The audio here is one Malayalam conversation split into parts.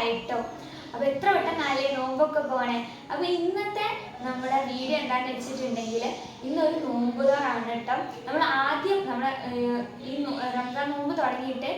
ആയിട്ടോ. അപ്പോൾ എത്ര പെട്ടെന്നല്ലേ നോമ്പൊക്കെ പോണേ. അപ്പോൾ ഇന്നത്തെ നമ്മുടെ വീഡിയോ എന്താണെന്ന് വെച്ചിട്ടുണ്ടെങ്കിൽ ഇന്നൊരു നോമ്പുകാരാണ് കേട്ടോ. നമ്മൾ ആദ്യം ഈ റംസാൻ നോമ്പ് തുടങ്ങിയിട്ട്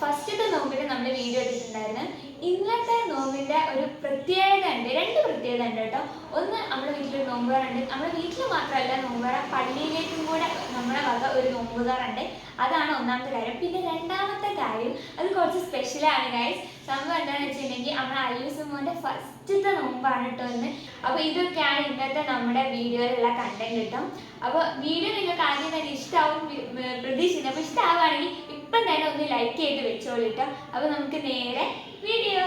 ഫസ്റ്റത്തെ നോമ്പിന് നമ്മൾ വീഡിയോ എടുത്തിട്ടുണ്ടായിരുന്നു. ഇന്നത്തെ നോമ്പിൻ്റെ ഒരു പ്രത്യേകത ഉണ്ട്, രണ്ട് പ്രത്യേകത ഉണ്ട് കേട്ടോ. ഒന്ന്, നമ്മുടെ വീട്ടിലൊരു നോമ്പുകാരുണ്ട്. നമ്മുടെ വീട്ടിൽ മാത്രമല്ല നോമ്പുകാര, പള്ളിയിലേക്കും കൂടെ നമ്മുടെ വക ഒരു നോമ്പുകാരുണ്ട്. അതാണ് ഒന്നാമത്തെ കാര്യം. പിന്നെ രണ്ടാമത്തെ കാര്യം, അത് കുറച്ച് സ്പെഷ്യലാണ് ഗൈസ്. സംഭവം എന്താണെന്ന് വെച്ചിട്ടുണ്ടെങ്കിൽ നമ്മുടെ അയ്യൂസുമോൻ്റെ ഫസ്റ്റത്തെ നോമ്പാണ് കേട്ടോ ഇന്ന്. അപ്പോൾ ഇതൊക്കെയാണ് ഇന്നത്തെ നമ്മുടെ വീഡിയോയിലുള്ള കണ്ടന്റ് കിട്ടും. അപ്പോൾ വീഡിയോ നിങ്ങൾക്ക് ആദ്യം തന്നെ ഇഷ്ടമാവും പ്രതീക്ഷിക്കുന്നു. അപ്പോൾ ഇഷ്ടമാവുകയാണെങ്കിൽ ഇപ്പം തന്നെ ഒന്ന് ലൈക്ക് ചെയ്ത് വെച്ചോളിട്ടോ. അപ്പോൾ നമുക്ക് നേരെ വീഡിയോ.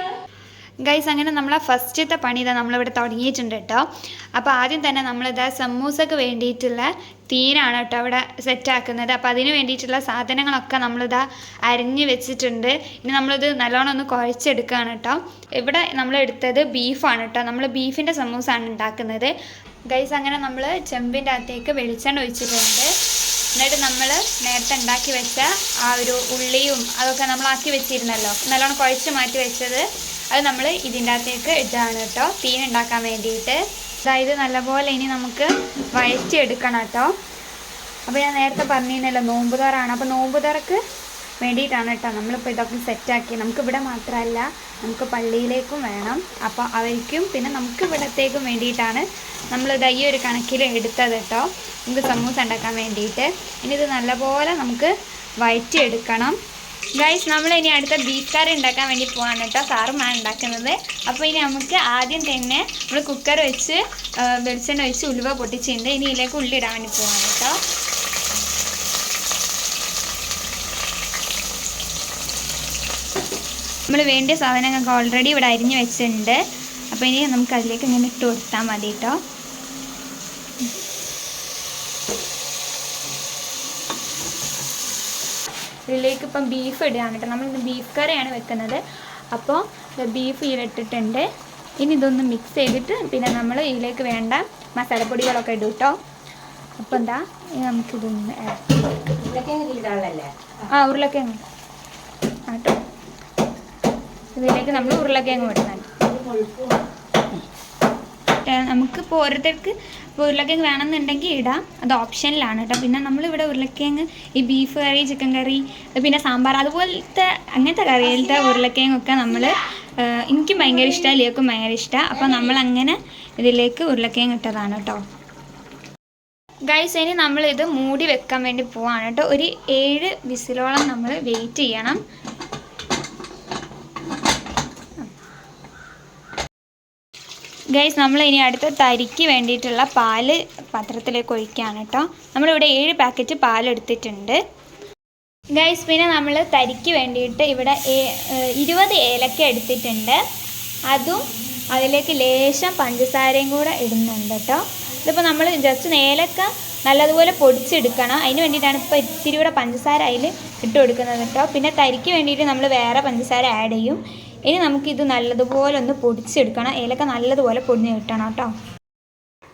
ഗൈസ്, അങ്ങനെ നമ്മളെ ഫസ്റ്റത്തെ പണി ഇതാ നമ്മളിവിടെ തുടങ്ങിയിട്ടുണ്ട് കേട്ടോ. അപ്പോൾ ആദ്യം തന്നെ നമ്മളിതാ സമൂസക്ക് വേണ്ടിയിട്ടുള്ള തീനാണ് കേട്ടോ ഇവിടെ സെറ്റാക്കുന്നത്. അപ്പോൾ അതിന് വേണ്ടിയിട്ടുള്ള സാധനങ്ങളൊക്കെ നമ്മളിതാ അരിഞ്ഞ് വെച്ചിട്ടുണ്ട്. ഇനി നമ്മളിത് നല്ലോണം ഒന്ന് കുഴച്ചെടുക്കുകയാണ് കേട്ടോ. ഇവിടെ നമ്മളെടുത്തത് ബീഫാണ് കേട്ടോ. നമ്മൾ ബീഫിൻ്റെ സമൂസയാണ് ഉണ്ടാക്കുന്നത്. ഗൈസ്, അങ്ങനെ നമ്മൾ ചെമ്പിൻ്റെ അകത്തേക്ക് വെളിച്ചെണ്ണ ഒഴിച്ചിട്ടുണ്ട്. എന്നിട്ട് നമ്മൾ നേരത്തെ ഉണ്ടാക്കി വെച്ച ആ ഒരു ഉള്ളിയും അതൊക്കെ നമ്മളാക്കി വെച്ചിരുന്നല്ലോ, നല്ലോണം കുഴച്ച് മാറ്റി വെച്ചത്, അത് നമ്മൾ ഇതിൻ്റെ അകത്തേക്ക് ഇട്ടാണ് കേട്ടോ തീനുണ്ടാക്കാൻ വേണ്ടിയിട്ട്. അതായത് നല്ലപോലെ ഇനി നമുക്ക് വഴറ്റിയെടുക്കണം കേട്ടോ. അപ്പോൾ ഞാൻ നേരത്തെ പറഞ്ഞിരുന്നല്ലോ നോമ്പുതോറാണ്. അപ്പോൾ നോമ്പുതോറക്ക് വേണ്ടിയിട്ടാണ് കേട്ടോ നമ്മളിപ്പോൾ ഇതൊക്കെ സെറ്റാക്കി. നമുക്കിവിടെ മാത്രമല്ല, നമുക്ക് പള്ളിയിലേക്കും വേണം. അപ്പോൾ അവർക്കും പിന്നെ നമുക്ക് ഇവിടത്തേക്കും വേണ്ടിയിട്ടാണ് നമ്മളിത് ഈ ഒരു കണക്കിൽ എടുത്തത് കേട്ടോ, നമുക്ക് സമൂസ ഉണ്ടാക്കാൻ വേണ്ടിയിട്ട്. ഇനി ഇത് നല്ലപോലെ നമുക്ക് വഴറ്റിയെടുക്കണം. ഗൈസ്, നമ്മളിനി അടുത്ത ബീഫ് കറി ഉണ്ടാക്കാൻ വേണ്ടി പോകാൻ കേട്ടോ. സാറുമാണ് ഉണ്ടാക്കുന്നത്. അപ്പോൾ ഇനി നമുക്ക് ആദ്യം തന്നെ നമ്മൾ കുക്കർ വെച്ച് വെളിച്ചെണ്ണ ഒഴിച്ച് ഉലുവ പൊട്ടിച്ചിട്ടുണ്ട്. ഇനി ഇതിലേക്ക് ഉള്ളി ഇടാൻ വേണ്ടി പോകാൻ കേട്ടോ. നമ്മൾ വേണ്ടിയ സാധനങ്ങളൊക്കെ ഓൾറെഡി ഇവിടെ അരിഞ്ഞ് വെച്ചിട്ടുണ്ട്. അപ്പോൾ ഇനി നമുക്ക് അതിലേക്ക് ഇങ്ങനെ ഇട്ട് കൊടുത്താൽ മതി കേട്ടോ. ഇതിലേക്ക് ഇപ്പം ബീഫ് ഇടുകയാണ് കേട്ടോ. നമ്മളിന്ന് ബീഫ് കറിയാണ് വെക്കുന്നത്. അപ്പോൾ ബീഫ് ഇതിലിട്ടിട്ടുണ്ട്. ഇനി ഇതൊന്ന് മിക്സ് ചെയ്തിട്ട് പിന്നെ നമ്മൾ ഇതിലേക്ക് വേണ്ട മസാലപ്പൊടികളൊക്കെ ഇടും കേട്ടോ. അപ്പോൾ എന്താ നമുക്കിതൊന്ന് ഉരുളക്കിഴങ്ങ് കേട്ടോ. ഇതിലേക്ക് നമ്മൾ ഉരുളക്കിഴങ്ങ് ഇടുന്നുണ്ട്. നമുക്കിപ്പോൾ ഓരോരുത്തർക്ക് ഇപ്പോൾ ഉരുളക്കിഴങ്ങ് വേണമെന്നുണ്ടെങ്കിൽ ഇടാം, അത് ഓപ്ഷനിലാണ് കേട്ടോ. പിന്നെ നമ്മളിവിടെ ഉരുളക്കിഴങ്ങ് ഈ ബീഫ് കറി, ചിക്കൻ കറി, പിന്നെ സാമ്പാർ, അതുപോലത്തെ അങ്ങനത്തെ കറിയിലത്തെ ഉരുളക്കിഴങ്ങൊക്കെ നമ്മൾ എനിക്കും ഭയങ്കര ഇഷ്ടമാണ്, ലിയക്കും ഭയങ്കര ഇഷ്ടമാണ്. അപ്പോൾ നമ്മളങ്ങനെ ഇതിലേക്ക് ഉരുളക്കിഴങ്ങ് ഇട്ടതാണ് കേട്ടോ. ഗൈസ്, ഇനി നമ്മളിത് മൂടി വെക്കാൻ വേണ്ടി പോവാണ് കേട്ടോ. ഒരു 7 വിസിലോളം നമ്മൾ വെയിറ്റ് ചെയ്യണം. ഗൈസ്, നമ്മൾ ഇനി അടുത്ത തരിക്ക് വേണ്ടിയിട്ടുള്ള പാല് പാത്രത്തിലേക്ക് ഒഴിക്കുകയാണ് കേട്ടോ. നമ്മളിവിടെ 7 പാക്കറ്റ് പാലെടുത്തിട്ടുണ്ട് ഗൈസ്. പിന്നെ നമ്മൾ തരിക്ക് വേണ്ടിയിട്ട് ഇവിടെ 20 ഏലക്ക എടുത്തിട്ടുണ്ട്. അതും അതിലേക്ക് ലേശം പഞ്ചസാരയും കൂടെ ഇടുന്നുണ്ട് കേട്ടോ. ഇതിപ്പോൾ നമ്മൾ ജസ്റ്റ് ഏലക്ക നല്ലതുപോലെ പൊടിച്ചെടുക്കണം. അതിന് വേണ്ടിയിട്ടാണ് ഇപ്പോൾ ഇത്തിരി കൂടെ പഞ്ചസാര അതിൽ ഇട്ട് കൊടുക്കുന്നത് കേട്ടോ. പിന്നെ തരിക്ക് വേണ്ടിയിട്ട് നമ്മൾ വേറെ പഞ്ചസാര ആഡ് ചെയ്യും. ഇനി നമുക്കിത് നല്ലതുപോലെ ഒന്ന് പൊടിച്ചെടുക്കണം. ഏലക്ക നല്ലതുപോലെ പൊടിഞ്ഞ് കിട്ടണം കേട്ടോ.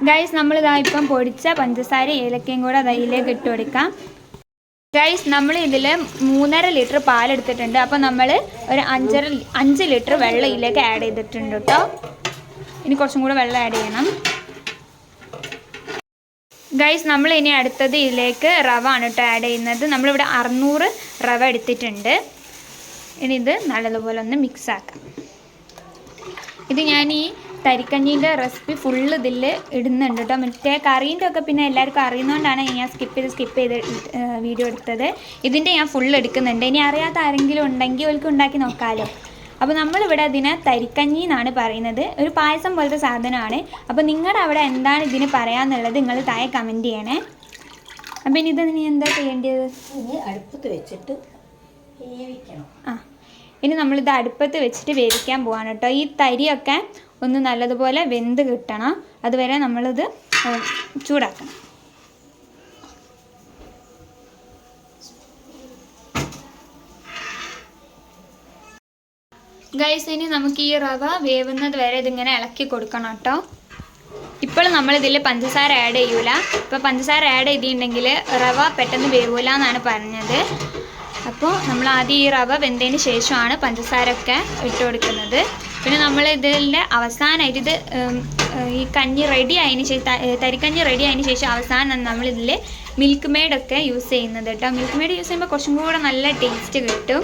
ഗൈസ്, നമ്മളിതാ ഇപ്പം പൊടിച്ച പഞ്ചസാര ഏലക്കയും കൂടെ അതിലേക്ക് ഇട്ട് കൊടുക്കാം. ഗൈസ്, നമ്മൾ ഇതിൽ 3.5 ലിറ്റർ പാലെടുത്തിട്ടുണ്ട്. അപ്പോൾ നമ്മൾ ഒരു 5 ലിറ്റർ വെള്ളം ഇതിലേക്ക് ആഡ് ചെയ്തിട്ടുണ്ട് കേട്ടോ. ഇനി കുറച്ചും കൂടെ വെള്ളം ആഡ് ചെയ്യണം. ഗൈസ്, നമ്മൾ ഇനി അടുത്തത് ഇതിലേക്ക് റവ ആണ് കേട്ടോ ആഡ് ചെയ്യുന്നത്. നമ്മളിവിടെ 600 റവ എടുത്തിട്ടുണ്ട്. ഇനി ഇത് നല്ലതുപോലെ ഒന്ന് മിക്സ് ആക്കാം. ഇത് ഞാൻ ഈ തരിക്കഞ്ഞീൻ്റെ റെസിപ്പി ഫുള്ള് ഇതിൽ ഇടുന്നുണ്ട് കേട്ടോ. മറ്റേ കറീൻ്റെ ഒക്കെ പിന്നെ എല്ലാവർക്കും അറിയുന്നതുകൊണ്ടാണ് ഞാൻ സ്കിപ്പ് ചെയ്ത് വീഡിയോ എടുത്തത്. ഇതിൻ്റെ ഞാൻ ഫുള്ള് എടുക്കുന്നുണ്ട്. ഇനി അറിയാത്ത ആരെങ്കിലും ഉണ്ടെങ്കിൽ അവർക്ക് ഉണ്ടാക്കി നോക്കാമല്ലോ. അപ്പോൾ നമ്മളിവിടെ ഇതിനെ തരിക്കഞ്ഞി എന്നാണ് പറയുന്നത്. ഒരു പായസം പോലത്തെ സാധനമാണ്. അപ്പോൾ നിങ്ങളുടെ അവിടെ എന്താണ് ഇതിന് പറയാമെന്നുള്ളത് നിങ്ങൾ താഴെ കമൻറ്റ് ചെയ്യണേ. അപ്പം ഇനി ഇത് നീ എന്താ ചെയ്യേണ്ടത്? അടുപ്പത്ത് വെച്ചിട്ട് വേവിക്കണം. ഇനി നമ്മളിത് അടുപ്പത്ത് വെച്ചിട്ട് വേവിക്കാൻ പോവാണ് കേട്ടോ. ഈ തരിയൊക്കെ ഒന്ന് നല്ലതുപോലെ വെന്ത് കിട്ടണം. അതുവരെ നമ്മളിത് ചൂടാക്കണം. ഗൈസ്, ഇനി നമുക്ക് ഈ റവ വേവുന്നത് വരെ ഇതിങ്ങനെ ഇളക്കി കൊടുക്കണം കേട്ടോ. ഇപ്പോൾ നമ്മളിതിൽ പഞ്ചസാര ആഡ് ചെയ്യൂല. ഇപ്പോൾ പഞ്ചസാര ആഡ് ചെയ്തിട്ടുണ്ടെങ്കിൽ റവ പെട്ടെന്ന് വേവൂല എന്നാണ് പറഞ്ഞത്. അപ്പോൾ നമ്മൾ ആദ്യം ഈ റവ വെന്തതിന് ശേഷമാണ് പഞ്ചസാര ഒക്കെ ഇട്ട് കൊടുക്കുന്നത്. പിന്നെ നമ്മൾ ഇതിൻ്റെ അവസാനമായിട്ട് ഇത് ഈ കഞ്ഞി റെഡി ആയതിന് ശേഷം തരിക്കഞ്ഞി റെഡി ആയതിന് ശേഷം അവസാനം നമ്മളിതിൽ മിൽക്ക് മെയ്ഡൊക്കെ യൂസ് ചെയ്യുന്നത് കേട്ടോ. മിൽക്ക് മെയ്ഡ് യൂസ് ചെയ്യുമ്പോൾ കുറച്ചും കൂടെ നല്ല ടേസ്റ്റ് കിട്ടും.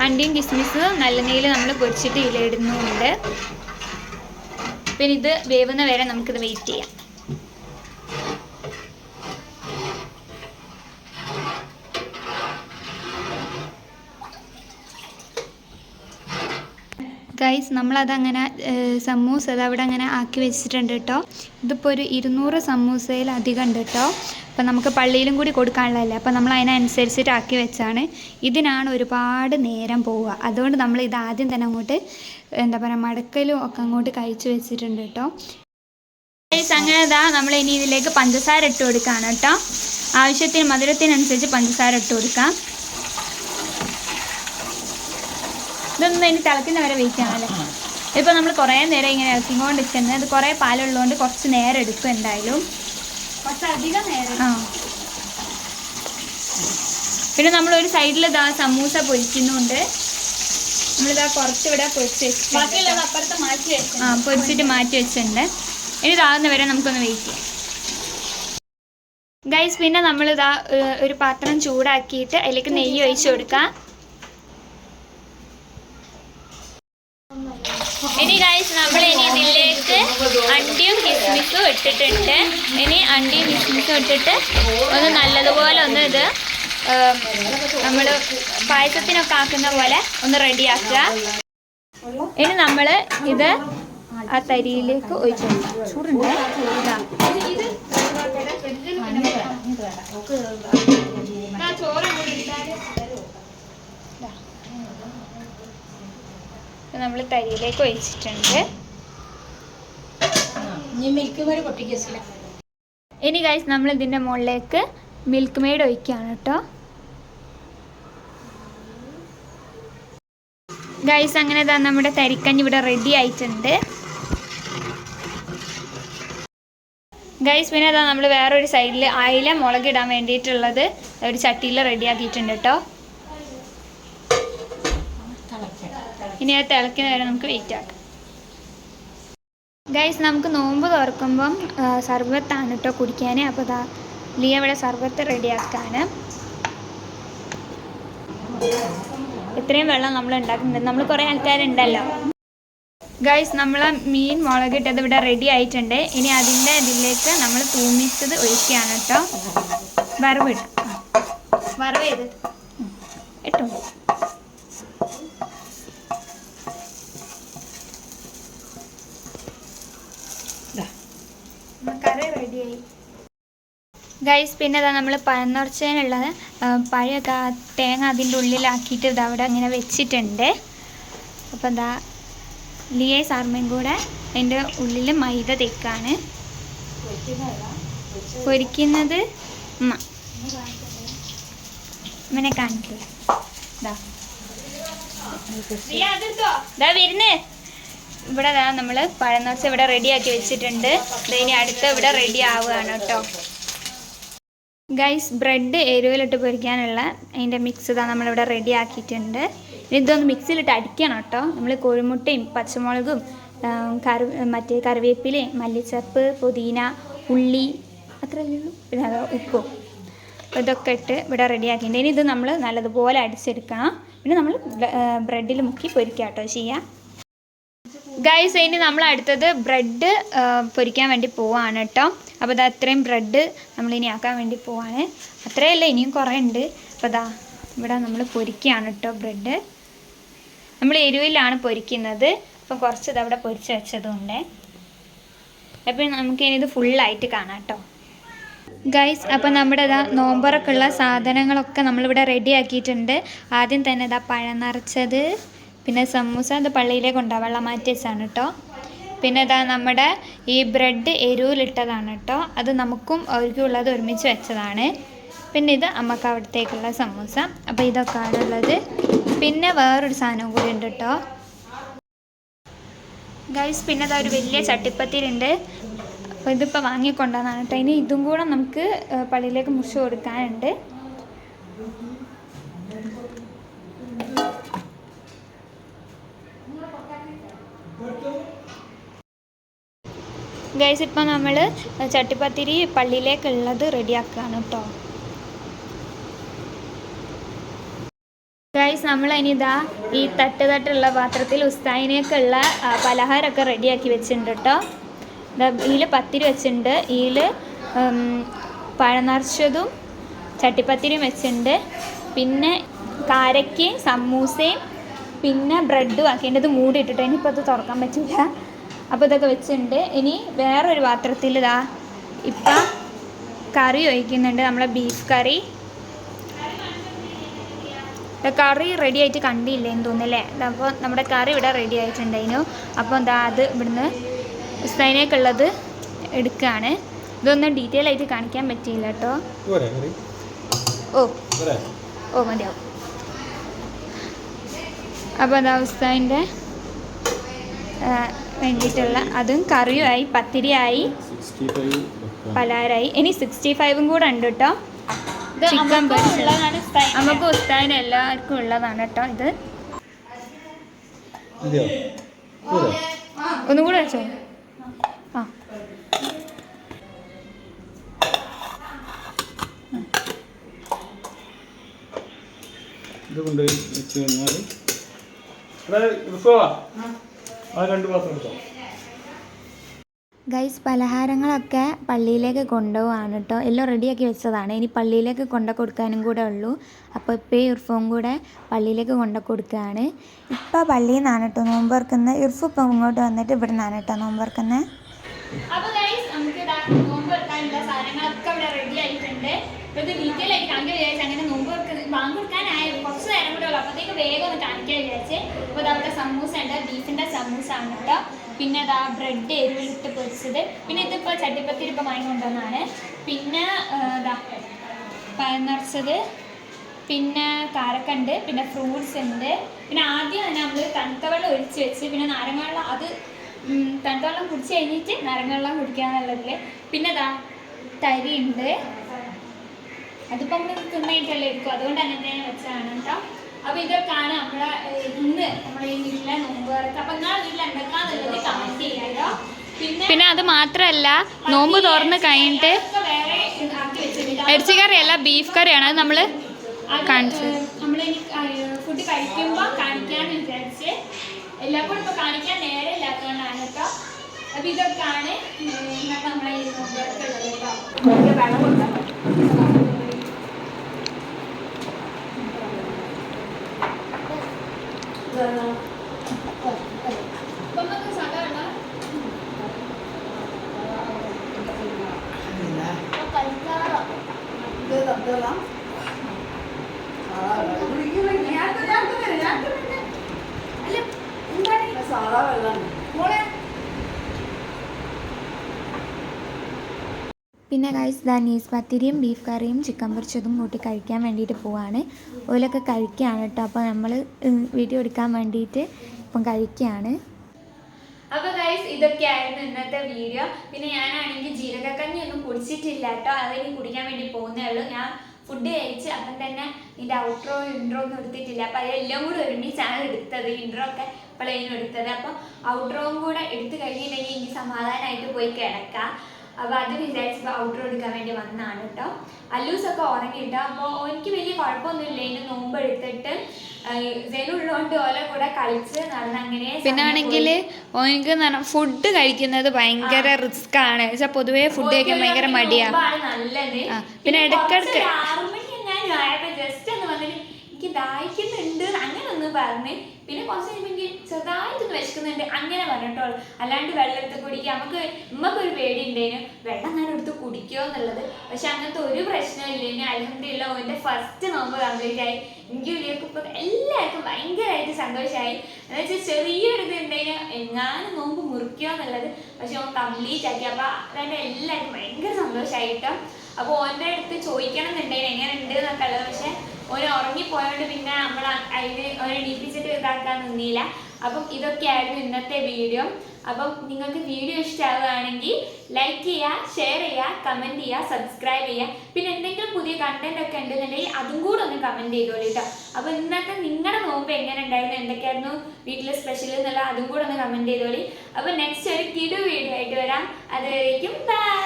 അണ്ടിയും കിസ്മിസ് നല്ല നെയ്യിൽ നമ്മൾ പൊരിച്ചിട്ട് ഇതിലിടുന്നുണ്ട്. പിന്നെ ഇത് വേവുന്ന വരെ നമുക്കിത് വെയിറ്റ് ചെയ്യാം. ഗൈസ് നമ്മളതങ്ങനെ സമൂസ അതവിടെ അങ്ങനെ ആക്കി വെച്ചിട്ടുണ്ട് കേട്ടോ. ഇതിപ്പോൾ ഒരു 200 സമൂസയിലധികം ഉണ്ട് കേട്ടോ. അപ്പം നമുക്ക് പള്ളിയിലും കൂടി കൊടുക്കാനുള്ളതല്ലേ, അപ്പം നമ്മൾ അതിനനുസരിച്ചിട്ട് ആക്കി വെച്ചാണ്. ഇതിനാണ് ഒരുപാട് നേരം പോവുക. അതുകൊണ്ട് നമ്മൾ ഇത് ആദ്യം തന്നെ അങ്ങോട്ട് എന്താ പറയുക മടക്കലും ഒക്കെ അങ്ങോട്ട് കഴിച്ച് വെച്ചിട്ടുണ്ട് കേട്ടോ. ഗൈസ് അങ്ങനെ നമ്മൾ ഇനി ഇതിലേക്ക് പഞ്ചസാര ഇട്ട് കൊടുക്കുകയാണ് കേട്ടോ. ആവശ്യത്തിന് മധുരത്തിനനുസരിച്ച് പഞ്ചസാര ഇട്ട് കൊടുക്കാം. ഇതൊന്നും ഇനി തിളക്കുന്നവരെ വെയിറ്റാണല്ലേ. ഇപ്പോൾ നമ്മൾ കുറേ നേരം ഇങ്ങനെ ഇളക്കിക്കൊണ്ടിരിക്കുന്നത്. അത് കുറേ പാലുള്ളതുകൊണ്ട് കുറച്ച് നേരം എടുക്കും എന്തായാലും, കുറച്ചധികം നേരം. പിന്നെ നമ്മളൊരു സൈഡിൽ സമൂസ പൊരിക്കുന്നുണ്ട്. നമ്മളിതാ കുറച്ചിവിടെ പൊരിച്ച് പൊരിച്ചിട്ട് മാറ്റി വെച്ചിട്ടുണ്ട്. ഇനി ഇതാകുന്ന വരെ നമുക്കൊന്ന് വെയിറ്റ് ചെയ്യാം ഗൈസ്. പിന്നെ നമ്മളിതാ ഒരു പാത്രം ചൂടാക്കിയിട്ട് അതിലേക്ക് നെയ്യ് ഒഴിച്ച് കൊടുക്കാം. ഇനി ഗൈസ് നമ്മൾ ഇനി ഇതിലേക്ക് അണ്ടിയും കിസ്മിസും ഇട്ടിട്ടുണ്ട്. ഇനി അണ്ടിയും കിസ്മിസും ഇട്ടിട്ട് ഒന്ന് നല്ലതുപോലെ ഒന്ന് ഇത് നമ്മൾ പായസത്തിനൊക്കെ ആക്കുന്ന പോലെ ഒന്ന് റെഡിയാക്കുക. ഇനി നമ്മൾ ഇത് ആ തരിയിലേക്ക് ഒഴിച്ചു കൊടുക്കാം. ചൂടുണ്ട് നമ്മൾ തരിയിലേക്ക് ഒഴിച്ചിട്ടുണ്ട്. ഇനി ഗൈസ് നമ്മൾ ഇതിൻ്റെ മുകളിലേക്ക് മിൽക്ക് മെയ്ഡ് ഒഴിക്കുകയാണ് കേട്ടോ. ഗൈസ് അങ്ങനെ നമ്മുടെ തരിക്കഞ്ഞി ഇവിടെ റെഡി ആയിട്ടുണ്ട്. ഗൈസ് പിന്നെ നമ്മൾ വേറൊരു സൈഡിൽ അയില മുളകിടാൻ വേണ്ടിയിട്ടുള്ളത് ഒരു ചട്ടിയിൽ റെഡിയാക്കിയിട്ടുണ്ട് കേട്ടോ. ഇനി അത് തിളക്കുന്ന വരെ നമുക്ക് വെയിറ്റ് ആക്കാം. ഗൈസ് നമുക്ക് നോമ്പ് തുറക്കുമ്പം സർബത്താണ് കേട്ടോ കുടിക്കാൻ. അപ്പോൾ ലിയ ഇവിടെ സർബത്ത് റെഡിയാക്കാൻ ഇത്രയും വെള്ളം നമ്മൾ ഉണ്ടാക്കുന്നുണ്ട്. നമ്മൾ കുറേ ആൾക്കാരുണ്ടല്ലോ. ഗൈസ് നമ്മളെ മീൻ മുളകിട്ടത് ഇവിടെ റെഡി ആയിട്ടുണ്ട്. ഇനി അതിൻ്റെ ഇതിലേക്ക് നമ്മൾ തൂമിച്ചത് ഒഴിക്കുകയാണ് കേട്ടോ. വറവ് ചെയ്ത് ഇട്ടോ. കറി റെഡിയായി ഗൈസ്. പിന്നെ നമ്മൾ പഴന്നുറച്ചതിനുള്ളത് പഴയ തേങ്ങ അതിൻ്റെ ഉള്ളിലാക്കിയിട്ട് ഇതവിടെ അങ്ങനെ വെച്ചിട്ടുണ്ട്. അപ്പോൾ ലിയ സാർമയും കൂടെ അതിൻ്റെ ഉള്ളിൽ മൈദ തേക്കാണ് പൊരിക്കുന്നത്. ഇങ്ങനെ കാണിക്കുക വരുന്നേ. ഇവിടെ നമ്മൾ പഴന്നുറച്ച ഇവിടെ റെഡിയാക്കി വെച്ചിട്ടുണ്ട്. ഇനി അടുത്ത് ഇവിടെ റെഡി ആവുകയാണ് കേട്ടോ. ഗൈസ് ബ്രെഡ് എരിവിലിട്ട് പൊരിക്കാനുള്ള അതിൻ്റെ മിക്സ് നമ്മളിവിടെ റെഡി ആക്കിയിട്ടുണ്ട്. ഇതൊന്ന് മിക്സിയിലിട്ട് അടിക്കണം കേട്ടോ. നമ്മൾ കോഴിമുട്ടയും പച്ചമുളകും മറ്റേ കറിവേപ്പിലയും മല്ലിച്ചപ്പ് പുതിന ഉള്ളി അത്രയല്ലേ ഉള്ളൂ, പിന്നെ ഉപ്പും ഇതൊക്കെ ഇട്ട് ഇവിടെ റെഡിയാക്കിയിട്ടുണ്ട്. ഇനി ഇത് നമ്മൾ നല്ലതുപോലെ അടിച്ചെടുക്കണം. പിന്നെ നമ്മൾ ബ്രെഡിൽ മുക്കി പൊരിക്കുക കേട്ടോ ചെയ്യാം. ഗൈസ് ഇനി നമ്മൾ അടുത്തത് ബ്രെഡ് പൊരിക്കാൻ വേണ്ടി പോവാണ് കേട്ടോ. അപ്പോൾ അത്രയും ബ്രെഡ് നമ്മളിനി ആക്കാൻ വേണ്ടി പോവാണ്. അത്രയല്ല ഇനിയും കുറേ ഉണ്ട്. അപ്പോൾ ഇവിടെ നമ്മൾ പൊരിക്കുകയാണ് കേട്ടോ. ബ്രെഡ് നമ്മൾ എരിവിലാണ് പൊരിക്കുന്നത്. അപ്പം കുറച്ച് ഇതവിടെ പൊരിച്ച് വെച്ചതുകൊണ്ട് അപ്പോൾ നമുക്കിനി ഇത് ഫുള്ളായിട്ട് കാണാം കേട്ടോ. ഗൈസ് അപ്പോൾ നമ്മുടെ നോമ്പറൊക്കെ ഉള്ള സാധനങ്ങളൊക്കെ നമ്മളിവിടെ റെഡി ആക്കിയിട്ടുണ്ട്. ആദ്യം തന്നെ പഴം നിറച്ചത്, പിന്നെ സമൂസ അത് പള്ളിയിലേക്ക് കൊണ്ടുപോകാം, വെള്ളം മാറ്റി വെച്ചാണ് കേട്ടോ. പിന്നെ നമ്മുടെ ഈ ബ്രെഡ് എരിവിലിട്ടതാണ് കേട്ടോ. അത് നമുക്കും അവർക്കും ഉള്ളത് ഒരുമിച്ച് വെച്ചതാണ്. പിന്നെ ഇത് അമ്മക്ക് അവിടത്തേക്കുള്ള സമൂസ. അപ്പോൾ ഇതൊക്കെയാണ് ഉള്ളത്. പിന്നെ വേറൊരു സാധനവും കൂടി ഉണ്ട് കേട്ടോ ഗൈസ്. പിന്നെ ഒരു വലിയ ചട്ടിപ്പത്തിരിണ്ട്. അപ്പോൾ ഇതിപ്പോൾ വാങ്ങിക്കൊണ്ടുവന്നാണ് കേട്ടോ. ഇനി ഇതും കൂടെ നമുക്ക് പള്ളിയിലേക്ക് മുറിച്ച് കൊടുക്കാനുണ്ട്. ഗൈസ് ഇപ്പം നമ്മൾ ചട്ടിപ്പത്തിരി പള്ളിയിലേക്കുള്ളത് റെഡിയാക്കുകയാണ് കേട്ടോ. ഗൈസ് നമ്മളിനിതാ ഈ തട്ടുള്ള പാത്രത്തിൽ ഉസ്താദിനേക്കുള്ള പലഹാരമൊക്കെ റെഡിയാക്കി വെച്ചിട്ടുണ്ട് കേട്ടോ. ഇതിൽ പത്തിരി വെച്ചിട്ടുണ്ട്, ഇതിൽ പഴം നിറച്ചതും ചട്ടിപ്പത്തിരിയും വെച്ചിട്ടുണ്ട്, പിന്നെ കാരയ്ക്കയും സമൂസയും പിന്നെ ബ്രെഡും ആക്കിയത് മൂടിയിട്ടിട്ട് ഇനിയിപ്പോൾ അത് തുറക്കാൻ പറ്റില്ല. അപ്പോൾ ഇതൊക്കെ വെച്ചിട്ടുണ്ട്. ഇനി വേറൊരു പാത്രത്തിൽ ഇതാ ഇപ്പം കറി ഒഴിക്കുന്നുണ്ട്, നമ്മളെ ബീഫ് കറി. കറി റെഡി ആയിട്ട് കണ്ടില്ലേന്ന് തോന്നുന്നല്ലേ. അപ്പോൾ നമ്മുടെ കറി ഇവിടെ റെഡി ആയിട്ടുണ്ടായിരുന്നു. അപ്പോൾ എന്താ അത് ഇവിടുന്ന് ഉസ്താദിനേക്കുള്ളത് എടുക്കുകയാണ്. ഇതൊന്നും ഡീറ്റെയിൽ ആയിട്ട് കാണിക്കാൻ പറ്റിയില്ല കേട്ടോ. ഓ മതിയാവും. അപ്പോൾ എന്താ ഉസ്താദിൻ്റെ വേണ്ടിയിട്ടുള്ള അതും കറിയുമായി, പത്തിരിയായി, പലഹാരമായി. ഇനി 65 കൂടെ ഉണ്ട് കേട്ടോ. ചിക്കൻ പൊരിച്ചതാണ്. നമുക്ക് ഉസ്താദിന് എല്ലാവർക്കും ഉള്ളതാണ് കേട്ടോ ഇത്. ഒന്നും കൂടെ വെച്ചോ. ആ ഇതുകൊണ്ട് വെച്ച് കഴിഞ്ഞാൽ ആ 2 പാത്രം എടുത്തോ. ഗൈസ് പലഹാരങ്ങളൊക്കെ പള്ളിയിലേക്ക് കൊണ്ടുപോവാണ് കേട്ടോ. എല്ലാം റെഡിയാക്കി വെച്ചതാണ്. ഇനി പള്ളിയിലേക്ക് കൊടുക്കാനും കൂടെ ഉള്ളൂ. അപ്പോൾ ഇപ്പോൾ ഇർഫും കൂടെ പള്ളിയിലേക്ക് കൊടുക്കുകയാണ്. ഇപ്പോൾ പള്ളിയിൽ നിന്നാണ് കേട്ടോ നോമ്പ് തുറക്കുന്നത്. ഇർഫു ഇപ്പം ഇങ്ങോട്ട് വന്നിട്ട് ഇവിടെ നിന്നാണ് കേട്ടോ നോമ്പ് തുറക്കുന്നത്. അപ്പോൾ ഗൈസ് നമുക്ക് നോമ്പ് തുറക്കാനുള്ള സാധനങ്ങളൊക്കെ ഇവിടെ റെഡി ആയിട്ടുണ്ട്. ഇപ്പോൾ ഇത് ഡീറ്റെയിൽ ആയിട്ട് കാണിക്കാൻ വിചാരിച്ചു. അങ്ങനെ നോമ്പ് ബാങ്ക് കൊടുക്കാനായ കുറച്ച് നേരം കൂടെ ഉള്ളൂ. അപ്പോഴത്തേക്ക് വേഗം ഒന്ന് കാണിക്കാൻ വിചാരിച്ച്. അപ്പോൾ അവിടെ സമൂസ ഉണ്ട്, ബീഫിൻ്റെ സമൂസ ആണ് കേട്ടോ. പിന്നെ അതാ ബ്രെഡ് എരിവിലിട്ട് പൊരിച്ചത്. പിന്നെ ഇതിപ്പോൾ ചട്ടിപ്പത്തിരി ഇപ്പോൾ വാങ്ങിക്കൊണ്ടുവന്നാണ്. പിന്നെ ഇതാ പഴം നിറച്ചത്, പിന്നെ കാരക്കുണ്ട്, പിന്നെ ഫ്രൂട്ട്സ് ഉണ്ട്. പിന്നെ ആദ്യം തന്നെ നമ്മൾ തണുത്ത വെള്ളം ഒഴിച്ച് വെച്ച് പിന്നെ നാരങ്ങ വെള്ളം, അത് തണുത്ത വെള്ളം കുടിച്ച് കഴിഞ്ഞിട്ട് നാരങ്ങ വെള്ളം കുടിക്കാന്നുള്ളതിൽ. പിന്നെ ഇതാ തരി ഉണ്ട്, അതിപ്പോൾ നമ്മൾ തിന്നായിട്ടല്ലേ എടുക്കും, അതുകൊണ്ട് അങ്ങനെ വെച്ചതാണ് കേട്ടോ. അപ്പോൾ ഇതൊക്കെയാണ് നമ്മളെ ഇന്ന് നമ്മളെ ഈ വീട്ടിലെ നോമ്പ് തുറക്ക്. അപ്പോൾ നിങ്ങളുടെ വീട്ടിൽ എന്തൊക്കെയാണെന്നുള്ളത് കമൻറ്റ് ചെയ്യാമല്ലോ. പിന്നെ അത് മാത്രമല്ല നോമ്പ് തുറന്ന് കഴിഞ്ഞിട്ട് ഇറച്ചി കറിയല്ല ബീഫ് കറിയാണ്. അത് നമ്മൾ കാണിച്ചത് നമ്മളിനി ഫുഡ് കഴിക്കുമ്പോൾ കാണിക്കാമെന്ന് വിചാരിച്ച്. എല്ലാം കൂടെ ഇപ്പോൾ കാണിക്കാൻ നേരെ ഇല്ലാത്തതുകൊണ്ടാണ് കേട്ടോ. അപ്പോൾ ഇതൊക്കെയാണ് നമ്മളെ ഈ നോമ്പ് തുറക്കുള്ളത് കേട്ടോ. വെള്ളം കൊടുക്കാം. പിന്നെ ഗൈസ് ദാനീസ് പത്തിരിയും ബീഫ് കറിയും ചിക്കൻ പൊരിച്ചതും കൂട്ടി കഴിക്കാൻ വേണ്ടിയിട്ട് പോവാണ്. ഓലൊക്കെ കഴിക്കുകയാണ് കേട്ടോ. അപ്പോൾ നമ്മൾ വീഡിയോ എടുക്കാൻ വേണ്ടിയിട്ട് ഇപ്പം കഴിക്കുകയാണ്. അപ്പോൾ ഗൈസ് ഇതൊക്കെയായിരുന്നു ഇന്നത്തെ വീഡിയോ. പിന്നെ ഞാനാണെങ്കിൽ ജീരകക്കഞ്ഞി ഒന്നും കുടിച്ചിട്ടില്ല കേട്ടോ. അതിനി കുടിക്കാൻ വേണ്ടി പോകുന്നേ ഉള്ളൂ. ഞാൻ ഫുഡ് കഴിച്ച് അപ്പം തന്നെ ഇതിൻ്റെ ഔട്ട്രോ ഇൻട്രോ ഒന്നും എടുത്തിട്ടില്ല. അപ്പോൾ അതെല്ലാം കൂടെ ഒരുമിച്ചാണ് എടുത്തത്. ഇൻട്രോ ഒക്കെ ഇപ്പോഴേനും എടുത്തത്. അപ്പോൾ ഔട്ട്രോവും കൂടെ എടുത്ത് കഴിഞ്ഞിട്ടുണ്ടെങ്കിൽ എനിക്ക് സമാധാനമായിട്ട് പോയി കിടക്കാം. അപ്പോൾ അത് വിചാരിച്ചപ്പോൾ ഔട്ട്രോ എടുക്കാൻ വേണ്ടി വന്നതാണ് കേട്ടോ. അല്ലൂസൊക്കെ ഉറങ്ങിയിട്ടോ. അപ്പോൾ എനിക്ക് വലിയ കുഴപ്പമൊന്നുമില്ല. ഇതിന് നോമ്പ് എടുത്തിട്ട് ജനുള്ളതുകൊണ്ട് ഓല കൂടെ കളിച്ച് നടന്ന് അങ്ങനെ. പിന്നെ ആണെങ്കിൽ ഓനിക്ക് ഫുഡ് കഴിക്കുന്നത് ഭയങ്കര റിസ്ക് ആണ്. പൊതുവേ ഫുഡ് കഴിക്കാൻ ഭയങ്കര മടിയാണ്. നല്ലത്. പിന്നെ ഇടയ്ക്കിടയ്ക്ക് 6 മണി ഞാൻ ആയപ്പോൾ ജസ്റ്റ് ഒന്ന് വന്നിട്ട് എനിക്ക് ദാഹിക്കുന്നുണ്ട് അങ്ങനെ ഒന്ന് പറഞ്ഞ്. പിന്നെ കുറച്ച് കഴിയുമ്പോൾ എനിക്ക് ചെറുതായിട്ടൊന്ന് വിശക്കുന്നുണ്ട് അങ്ങനെ പറഞ്ഞിട്ടോളൂ. അല്ലാണ്ട് വെള്ളം എടുത്ത് കുടിക്കുക നമുക്കൊരു പേടി ഉണ്ടായിരുന്നു, വെള്ളം ഞാൻ എടുത്ത് കുടിക്കുമോ എന്നുള്ളത്. പക്ഷെ അങ്ങനത്തെ ഒരു പ്രശ്നമില്ല. അൽഹംദുലില്ലാ ഓൻ്റെ ഫസ്റ്റ് നോമ്പ് കംപ്ലീറ്റ് ആയി. എനിക്ക് വലിയൊക്കെ ഇപ്പോൾ എല്ലാവർക്കും ഭയങ്കരമായിട്ട് സന്തോഷമായി. എന്ന് വെച്ചാൽ ചെറിയൊരു ഇത് ഉണ്ടായിരുന്നു എങ്ങാനും നോമ്പ് മുറിക്കുക എന്നുള്ളത്. പക്ഷെ ഓൻ കംപ്ലീറ്റ് ആക്കി. അപ്പോൾ അതായത് എല്ലാവർക്കും ഭയങ്കര സന്തോഷമായിട്ടോ. അപ്പോൾ ഓൻ്റെ അടുത്ത് ചോദിക്കണം എന്നുണ്ടായിരുന്നു എങ്ങനെ ഉണ്ട് എന്നൊക്കെ ഉള്ളത്. പക്ഷെ ഓന് ഉറങ്ങിപ്പോയോണ്ട് പിന്നെ നമ്മൾ അതിന് ഓനെ എണീപ്പിച്ചിട്ട് ഇതാക്കാൻ നിന്നില്ല. അപ്പം ഇതൊക്കെയായിരുന്നു ഇന്നത്തെ വീഡിയോ. അപ്പം നിങ്ങൾക്ക് വീഡിയോ ഇഷ്ടമാവുകയാണെങ്കിൽ ലൈക്ക് ചെയ്യുക, ഷെയർ ചെയ്യുക, കമൻറ്റ് ചെയ്യുക, സബ്സ്ക്രൈബ് ചെയ്യുക. പിന്നെ എന്തെങ്കിലും പുതിയ കണ്ടന്റ് ഒക്കെ ഉണ്ടെന്നുണ്ടെങ്കിൽ അതും കൂടെ ഒന്ന് കമൻറ്റ് ചെയ്തോളൂ കേട്ടോ. അപ്പോൾ ഇന്നത്തെ നിങ്ങളുടെ നോമ്പ് എങ്ങനെ ഉണ്ടായിരുന്നു, എന്തൊക്കെയായിരുന്നു വീട്ടിലെ സ്പെഷ്യൽ എന്നുള്ള അതും കൂടെ ഒന്ന് കമന്റ് ചെയ്തോളി. അപ്പൊ നെക്സ്റ്റ് ഒരു കിടു വീഡിയോ ആയിട്ട് വരാം. അതുവരേക്കും ബൈ.